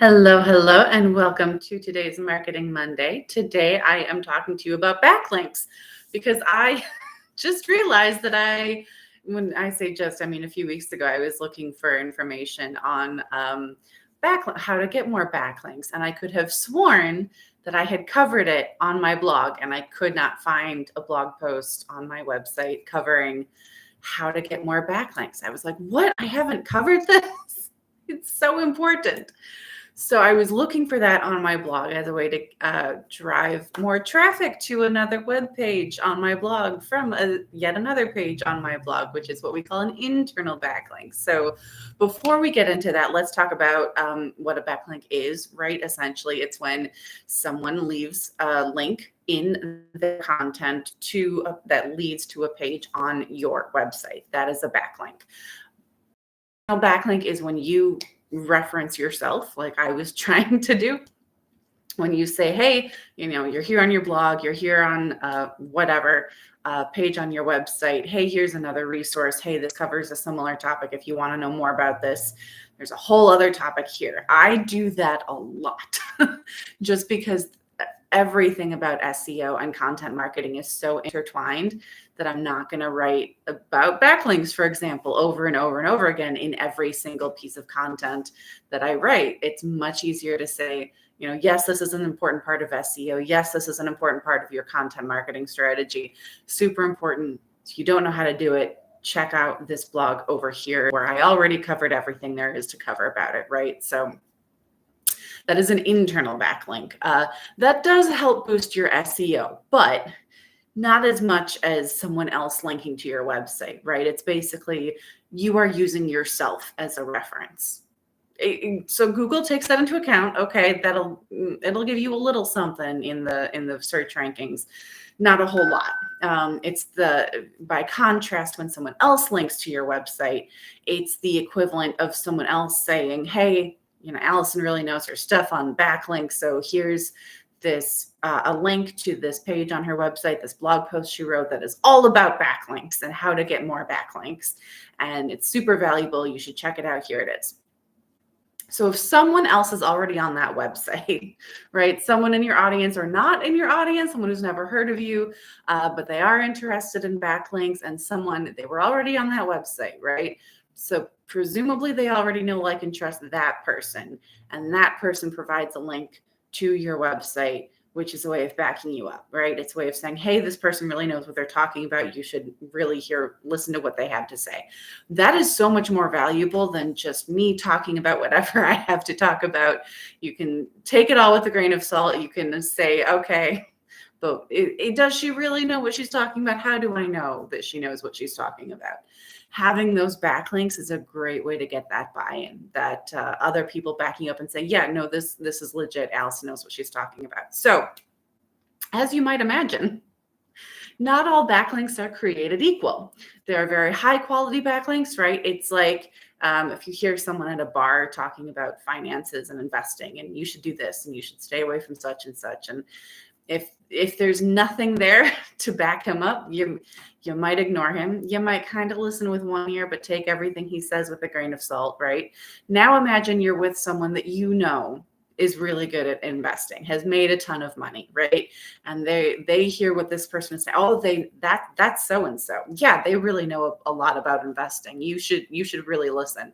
Hello, hello, and welcome to today's Marketing Monday. Today, I am talking to you about backlinks because I just realized that when I say just, I mean a few weeks ago, I was looking for information on how to get more backlinks, and I could have sworn that I had covered it on my blog, and I could not find a blog post on my website covering how to get more backlinks. I was like, what? I haven't covered this? It's so important. So I was looking for that on my blog as a way to drive more traffic to another web page on my blog from yet another page on my blog, which is what we call an internal backlink. So before we get into that, let's talk about what a backlink is, right? Essentially, it's when someone leaves a link in the content that leads to a page on your website. That is a backlink. A backlink is when you reference yourself, like I was trying to do. When you say, hey, you're here on your blog, you're here on whatever page on your website. Hey, here's another resource. Hey, this covers a similar topic. If you want to know more about this, there's a whole other topic here. I do that a lot just because everything about SEO and content marketing is so intertwined that I'm not going to write about backlinks, for example, over and over and over again in every single piece of content that I write. It's much easier to say, yes, this is an important part of SEO. Yes, this is an important part of your content marketing strategy. Super important. If you don't know how to do it, check out this blog over here where I already covered everything there is to cover about it, right? So that is an internal backlink. That does help boost your SEO, but not as much as someone else linking to your website, right? It's basically you are using yourself as a reference. So Google takes that into account. Okay, it'll give you a little something in the search rankings, not a whole lot. By contrast, when someone else links to your website, it's the equivalent of someone else saying, hey, Allison really knows her stuff on backlinks. So here's this a link to this page on her website, this blog post she wrote that is all about backlinks and how to get more backlinks. And it's super valuable. You should check it out. Here it is. So if someone else is already on that website, right? Someone in your audience or not in your audience, someone who's never heard of you, but they are interested in backlinks, and they were already on that website, right? So presumably they already know, like, and trust that person, and that person provides a link to your website, which is a way of backing you up, right? It's a way of saying, hey, this person really knows what they're talking about. You should really listen to what they have to say. That is so much more valuable than just me talking about whatever I have to talk about. You can take it all with a grain of salt. You can say, okay, but does she really know what she's talking about? How do I know that she knows what she's talking about? Having those backlinks is a great way to get that buy-in, that other people backing up and saying, yeah, no, this is legit. Allison knows what she's talking about. So as you might imagine, not all backlinks are created equal. There are very high quality backlinks, right? It's like if you hear someone at a bar talking about finances and investing, and you should do this and you should stay away from such and such. And if there's nothing there to back him up, you might ignore him. You might kind of listen with one ear, but take everything he says with a grain of salt, right? Now imagine you're with someone that is really good at investing, has made a ton of money, right? And they hear what this person is saying. Oh, that's so and so. Yeah, they really know a lot about investing. You should really listen.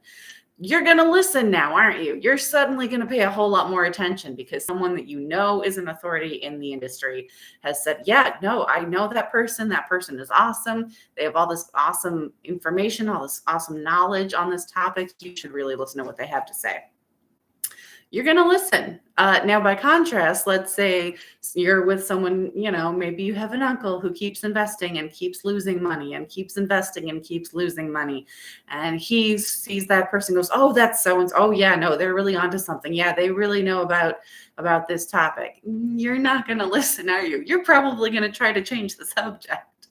You're going to listen now, aren't you? You're suddenly going to pay a whole lot more attention because someone that is an authority in the industry has said, yeah, no, I know that person. That person is awesome. They have all this awesome information, all this awesome knowledge on this topic. You should really listen to what they have to say. You're going to listen. Now, by contrast, let's say you're with someone, maybe you have an uncle who keeps investing and keeps losing money and keeps investing and keeps losing money. And he sees that person, goes, oh, that's so-and-so. Oh, yeah, no, they're really onto something. Yeah, they really know about this topic. You're not going to listen, are you? You're probably going to try to change the subject.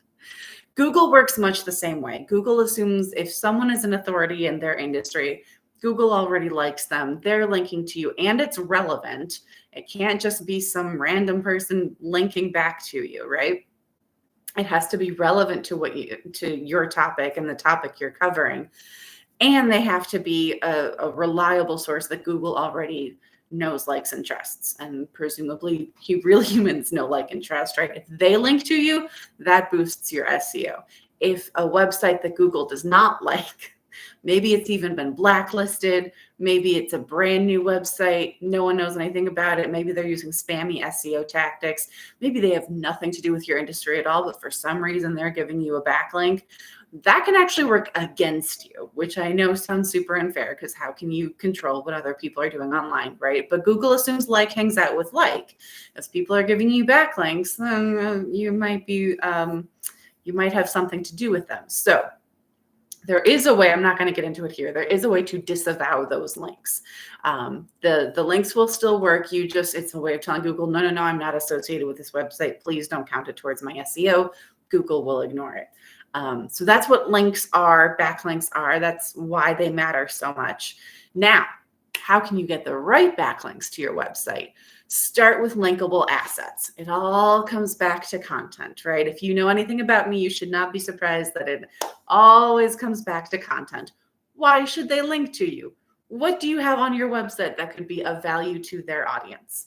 Google works much the same way. Google assumes if someone is an authority in their industry, Google already likes them. They're linking to you, and it's relevant. It can't just be some random person linking back to you, right? It has to be relevant to your topic and the topic you're covering. And they have to be a reliable source that Google already knows, likes, and trusts. And presumably real humans know, like, and trust, right? If they link to you, that boosts your SEO. If a website that Google does not like, maybe it's even been blacklisted, maybe it's a brand new website, no one knows anything about it, maybe they're using spammy SEO tactics, maybe they have nothing to do with your industry at all, but for some reason they're giving you a backlink, that can actually work against you, which I know sounds super unfair because how can you control what other people are doing online, right? But Google assumes like hangs out with like. If people are giving you backlinks, then you might have something to do with them. So there is a way, I'm not going to get into it here, there is a way to disavow those links. The links will still work. It's a way of telling Google, no, I'm not associated with this website. Please don't count it towards my SEO. Google will ignore it. So that's what links are, backlinks are. That's why they matter so much. Now, how can you get the right backlinks to your website? Start with linkable assets. It all comes back to content, right? If you know anything about me, you should not be surprised that it always comes back to content. Why should they link to you? What do you have on your website that could be of value to their audience?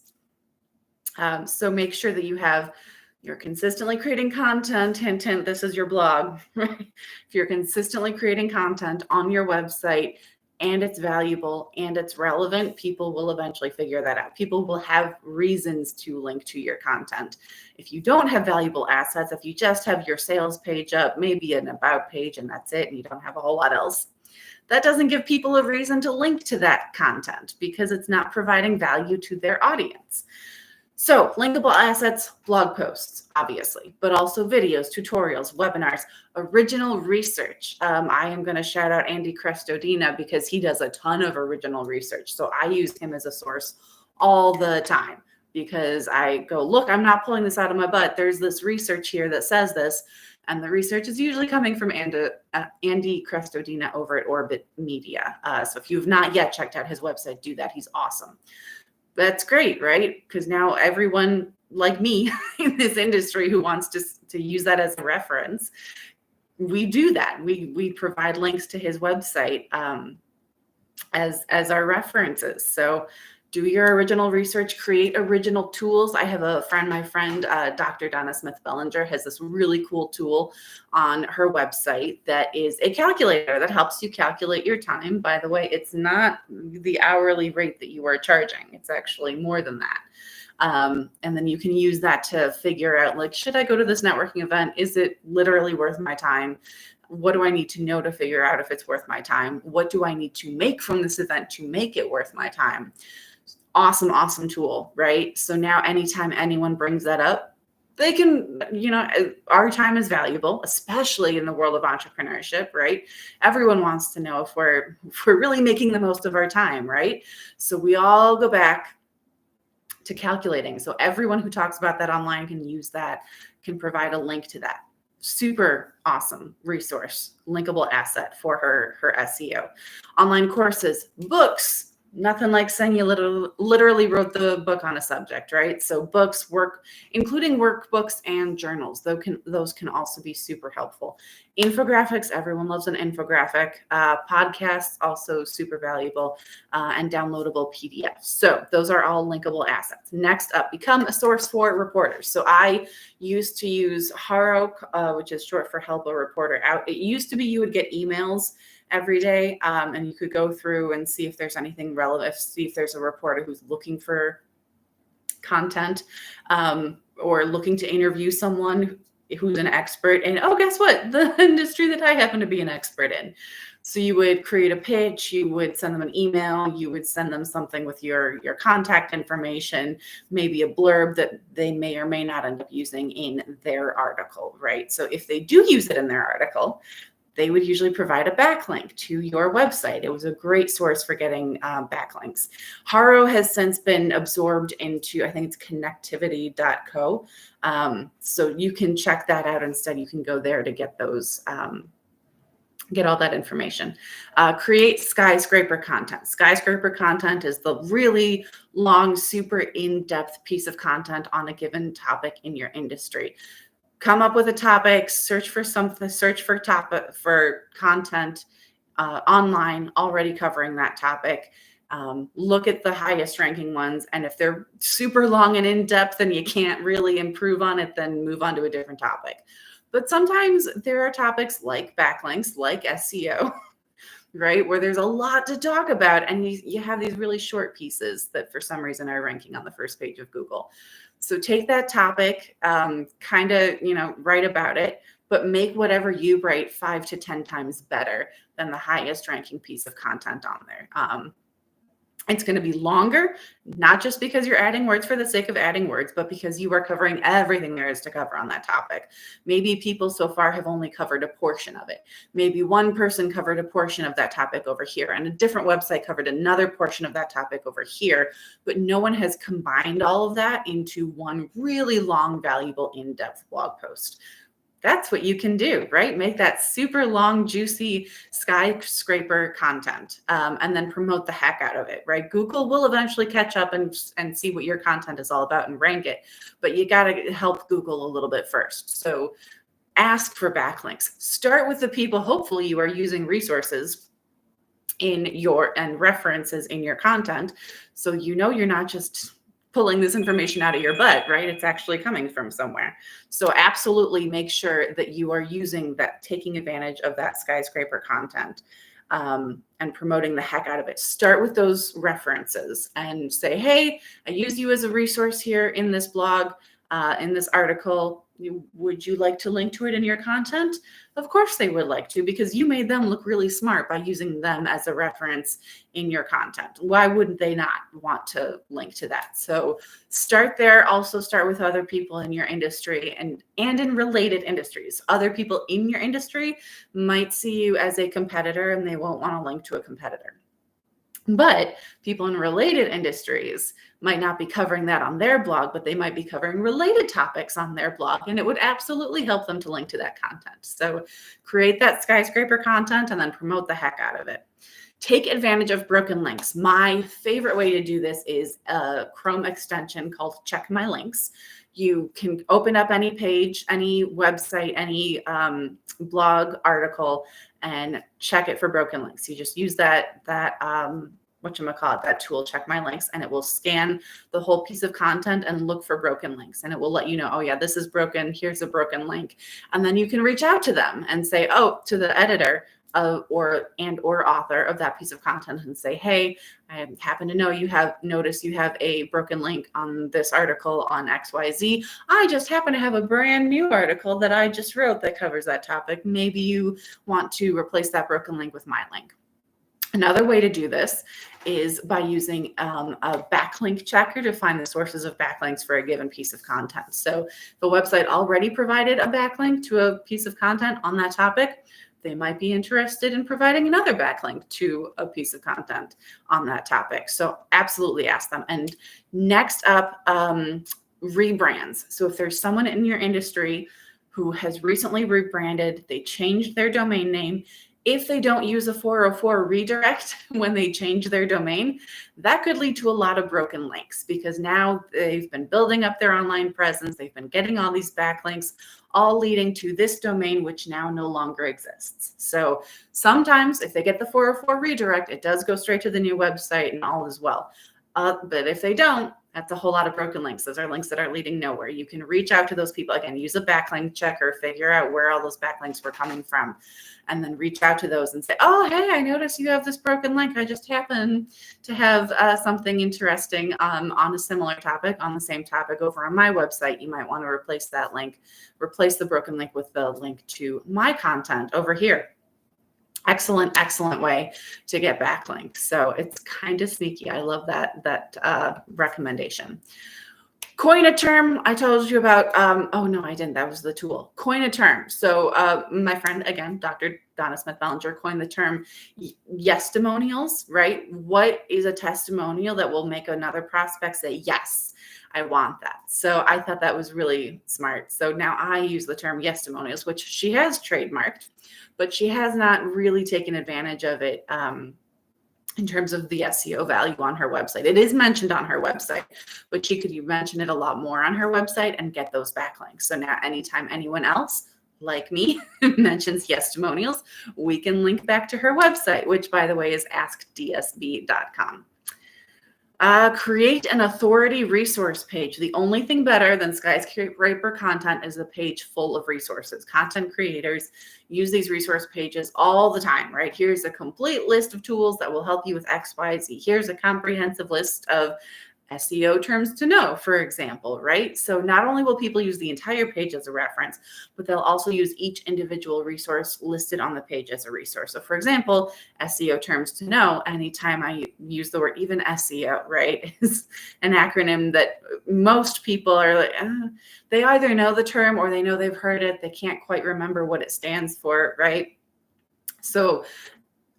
So make sure that you're consistently creating content. Hint, hint, this is your blog, right? If you're consistently creating content on your website and it's valuable and it's relevant, people will eventually figure that out. People will have reasons to link to your content. If you don't have valuable assets, if you just have your sales page up, maybe an about page, and that's it, and you don't have a whole lot else, that doesn't give people a reason to link to that content because it's not providing value to their audience. So linkable assets, blog posts, obviously, but also videos, tutorials, webinars, original research. I am going to shout out Andy Crestodina because he does a ton of original research. So I use him as a source all the time because I go, look, I'm not pulling this out of my butt. There's this research here that says this. And the research is usually coming from Andy Crestodina over at Orbit Media. So if you've not yet checked out his website, do that. He's awesome. That's great, right? Because now everyone like me in this industry who wants to use that as a reference, we do that. We provide links to his website as our references. So do your original research, create original tools. I have my friend, Dr. Donna Smith Bellinger, has this really cool tool on her website that is a calculator that helps you calculate your time. By the way, it's not the hourly rate that you are charging. It's actually more than that. And then you can use that to figure out, like, should I go to this networking event? Is it literally worth my time? What do I need to know to figure out if it's worth my time? What do I need to make from this event to make it worth my time? Awesome tool, right? So now anytime anyone brings that up, they can, our time is valuable, especially in the world of entrepreneurship, right? Everyone wants to know if we're really making the most of our time, right? So we all go back to calculating. So everyone who talks about that online can use that, can provide a link to that. Super awesome resource, linkable asset for her SEO. Online courses, books. Nothing like saying you literally wrote the book on a subject, right? So books, including workbooks and journals, those can also be super helpful. Infographics, everyone loves an infographic. Podcasts, also super valuable, and downloadable PDFs. So those are all linkable assets. Next up, become a source for reporters. So I used to use Haro, which is short for Help a Reporter Out. It used to be you would get emails every day, and you could go through and see if there's anything relevant, see if there's a reporter who's looking for content, or looking to interview someone who's an expert in, guess what? The industry that I happen to be an expert in. So you would create a pitch, you would send them an email, you would send them something with your contact information, maybe a blurb that they may or may not end up using in their article, right? So if they do use it in their article, they would usually provide a backlink to your website. It was a great source for getting backlinks. Haro has since been absorbed into, I think it's connectivity.co. So you can check that out instead. You can go there to get those, get all that information. Create skyscraper content. Skyscraper content is the really long, super in-depth piece of content on a given topic in your industry. Come up with a topic, search for content online already covering that topic. Look at the highest ranking ones. And if they're super long and in depth and you can't really improve on it, then move on to a different topic. But sometimes there are topics like backlinks, like SEO, right, where there's a lot to talk about, and you have these really short pieces that for some reason are ranking on the first page of Google. So take that topic, kind of, write about it, but make whatever you write 5 to 10 times better than the highest ranking piece of content on there. It's going to be longer, not just because you're adding words for the sake of adding words, but because you are covering everything there is to cover on that topic. Maybe people so far have only covered a portion of it. Maybe one person covered a portion of that topic over here, and a different website covered another portion of that topic over here, but no one has combined all of that into one really long, valuable, in-depth blog post. That's what you can do, right? Make that super long, juicy skyscraper content, and then promote the heck out of it, right? Google will eventually catch up and see what your content is all about and rank it, but you got to help Google a little bit first. So ask for backlinks. Start with the people, hopefully you are using resources and references in your content, so you're not just pulling this information out of your butt, right? It's actually coming from somewhere. So absolutely make sure that you are using that, taking advantage of that skyscraper content, and promoting the heck out of it. Start with those references and say, hey, I use you as a resource here in this blog, in this article. Would you like to link to it in your content? Of course they would like to, because you made them look really smart by using them as a reference in your content. Why wouldn't they not want to link to that? So start there. Also start with other people in your industry and in related industries. Other people in your industry might see you as a competitor and they won't want to link to a competitor. But people in related industries might not be covering that on their blog, but they might be covering related topics on their blog, and it would absolutely help them to link to that content. So create that skyscraper content and then promote the heck out of it. Take advantage of broken links. My favorite way to do this is a Chrome extension called Check My Links. You can open up any page, any website, any blog article, and check it for broken links. You just use that tool, Check My Links, and it will scan the whole piece of content and look for broken links. And it will let you know, oh yeah, this is broken, here's a broken link. And then you can reach out to them and say, to the editor or author of that piece of content, and say, hey, I happen to know you have a broken link on this article on XYZ. I just happen to have a brand new article that I just wrote that covers that topic. Maybe you want to replace that broken link with my link. Another way to do this is by using a backlink checker to find the sources of backlinks for a given piece of content. So if a website already provided a backlink to a piece of content on that topic, they might be interested in providing another backlink to a piece of content on that topic. So absolutely ask them. And next up, rebrands. So if there's someone in your industry who has recently rebranded, they changed their domain name, if they don't use a 404 redirect when they change their domain, that could lead to a lot of broken links, because now they've been building up their online presence. They've been getting all these backlinks, all leading to this domain, which now no longer exists. So sometimes if they get the 404 redirect, it does go straight to the new website and all is well. But if they don't, that's a whole lot of broken links. Those are links that are leading nowhere. You can reach out to those people. Again, use a backlink checker, figure out where all those backlinks were coming from, and then reach out to those and say, oh, hey, I noticed you have this broken link. I just happen to have something interesting on a similar topic, on the same topic over on my website. You might want to replace that link, replace the broken link with the link to my content over here. Excellent, excellent way to get backlinks. So it's kind of sneaky. I love that recommendation. Coin a term. I told you about, oh no, I didn't. That was the tool. Coin a term. So my friend, again, Dr. Donna Smith-Bellinger coined the term yes-testimonials, right? What is a testimonial that will make another prospect say, yes, I want that? So I thought that was really smart. So now I use the term yes-testimonials, which she has trademarked, but she has not really taken advantage of it in terms of the SEO value on her website. It is mentioned on her website, but she could mention it a lot more on her website and get those backlinks. So now anytime anyone else like me mentions yes-testimonials, we can link back to her website, which by the way is askdsb.com. Create an authority resource page. The only thing better than skyscraper content is a page full of resources. Content creators use these resource pages all the time, right? Here's a complete list of tools that will help you with X, Y, Z. Here's a comprehensive list of SEO terms to know, for example, right? So not only will people use the entire page as a reference, but they'll also use each individual resource listed on the page as a resource. So for example, SEO terms to know, anytime I use the word even SEO, right, is an acronym that most people are like, they either know the term or they know they've heard it. They can't quite remember what it stands for, right? So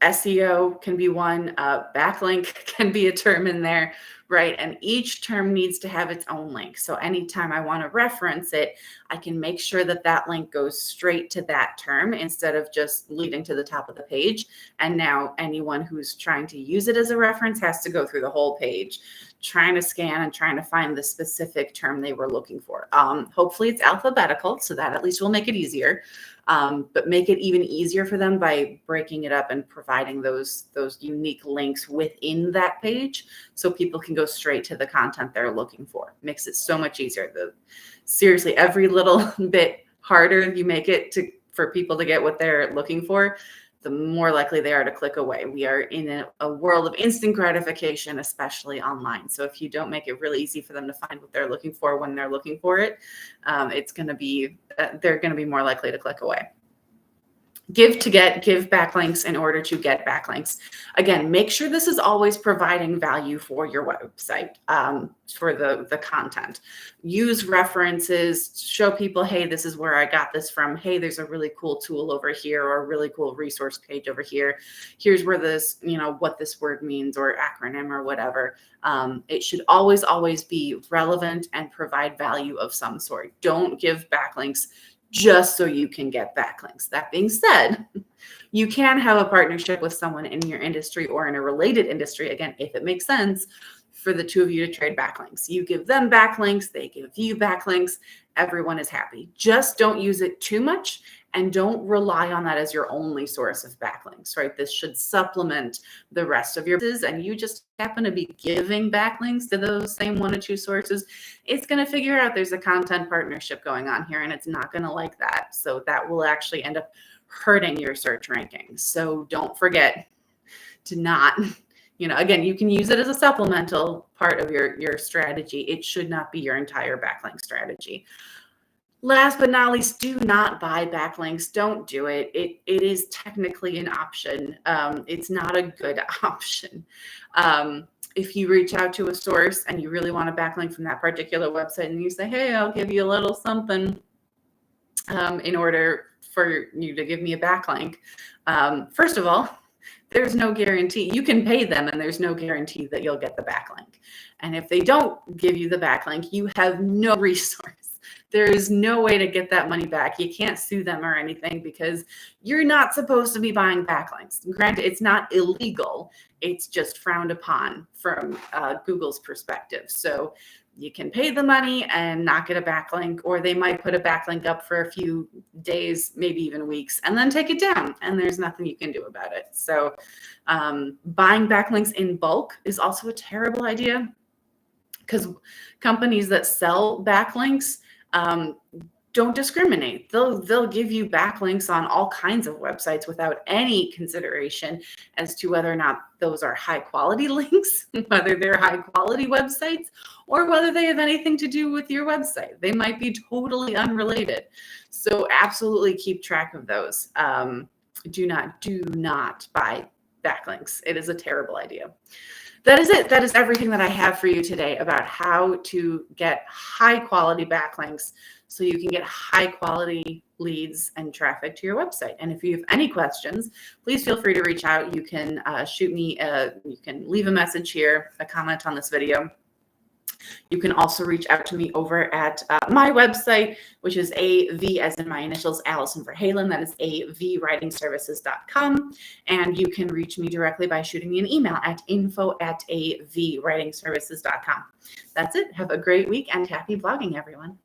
SEO can be one, backlink can be a term in there, right? And each term needs to have its own link. So anytime I want to reference it, I can make sure that that link goes straight to that term instead of just leading to the top of the page. And now anyone who's trying to use it as a reference has to go through the whole page, trying to scan and trying to find the specific term they were looking for. Hopefully it's alphabetical, so that at least will make it easier. But make it even easier for them by breaking it up and providing those unique links within that page so people can go straight to the content they're looking for. Makes it so much easier. Seriously, every little bit harder you make it for people to get what they're looking for, the more likely they are to click away. We are in a world of instant gratification, especially online. So if you don't make it really easy for them to find what they're looking for when they're looking for it, it's going to be, they're going to be more likely to click away. Give backlinks in order to get backlinks. Again, make sure this is always providing value for your website, for the content. Use references, show people, hey, this is where I got this from. Hey, there's a really cool tool over here or a really cool resource page over here. Here's where this, what this word means or acronym or whatever. It should always be relevant and provide value of some sort. Don't give backlinks just so you can get backlinks. That being said, you can have a partnership with someone in your industry or in a related industry, again, if it makes sense, for the two of you to trade backlinks. You give them backlinks, they give you backlinks, everyone is happy. Just don't use it too much and don't rely on that as your only source of backlinks, right? This should supplement the rest of your business, and you just happen to be giving backlinks to those same one or two sources, it's going to figure out there's a content partnership going on here, and it's not going to like that. So that will actually end up hurting your search rankings. So don't forget to not, again, you can use it as a supplemental part of your strategy. It should not be your entire backlink strategy. Last but not least, do not buy backlinks. Don't do it. It is technically an option. It's not a good option. If you reach out to a source and you really want a backlink from that particular website and you say, hey, I'll give you a little something in order for you to give me a backlink. First of all, there's no guarantee. You can pay them and there's no guarantee that you'll get the backlink. And if they don't give you the backlink, you have no resource. There is no way to get that money back. You can't sue them or anything because you're not supposed to be buying backlinks. Granted, it's not illegal. It's just frowned upon from Google's perspective. So you can pay the money and not get a backlink, or they might put a backlink up for a few days, maybe even weeks, and then take it down, and there's nothing you can do about it. So buying backlinks in bulk is also a terrible idea because companies that sell backlinks don't discriminate. They'll give you backlinks on all kinds of websites without any consideration as to whether or not those are high quality links, whether they're high quality websites, or whether they have anything to do with your website. They might be totally unrelated. So absolutely keep track of those. Do not buy backlinks. It is a terrible idea. That is it. That is everything that I have for you today about how to get high quality backlinks so you can get high quality leads and traffic to your website. And if you have any questions, please feel free to reach out. You can shoot me, you can leave a message here, a comment on this video. You can also reach out to me over at my website, which is AV as in my initials, Allison Verhalen. That is avwritingservices.com. And you can reach me directly by shooting me an email at info@avwritingservices.com. That's it. Have a great week and happy blogging, everyone.